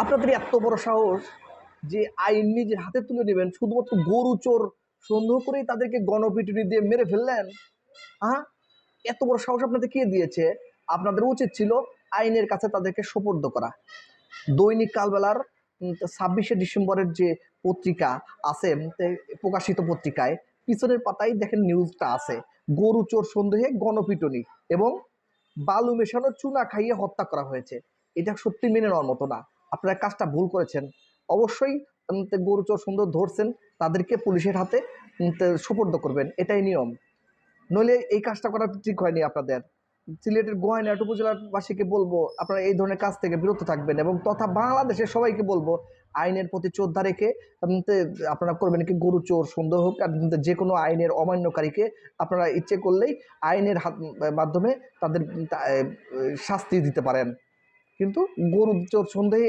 আপনাদের এত বড় সাহস যে আইন নিজের হাতে তুলে নেবেন শুধুমাত্র গরু চোর সন্দেহ করেই তাদেরকে গণপিটুনি দিয়ে মেরে ফেললেন। হ্যাঁ, এত বড় সাহস আপনাদের কে দিয়েছে? আপনাদের উচিত ছিল আইনের কাছে তাদেরকে সোপর্দ করা। দৈনিক কালবেলার 26শে ডিসেম্বরের যে পত্রিকা আছে, প্রকাশিত পত্রিকায় পিছনের পাতায় দেখেন নিউজটা আছে, গরু চোর সন্দেহে গণপিটুনি এবং বালু মেশানো চুনা খাইয়ে হত্যা করা হয়েছে। এটা সত্যি মেনে নেওয়ার মতো না। আপনারা কাজটা ভুল করেছেন। অবশ্যই গরু চোর সন্দেহ ধরছেন, তাদেরকে পুলিশের হাতে সোপর্দ করবেন, এটাই নিয়ম। নইলে এই কাজটা করা ঠিক হয়নি আপনাদের। সিলেটের গোহাইনহাট উপজেলাবাসীকে বলবো আপনারা এই ধরনের কাজ থেকে বিরত থাকবেন এবং তথা বাংলাদেশের সবাইকে বলবো আইনের প্রতি শ্রদ্ধা রেখে আপনারা করবেন কি, গরু চোর সন্দেহ হোক আর যে কোনো আইনের অমান্যকারীকে আপনারা ইচ্ছে করলেই আইনের মাধ্যমে তাদের শাস্তি দিতে পারেন, কিন্তু গরু চোর সন্দেহে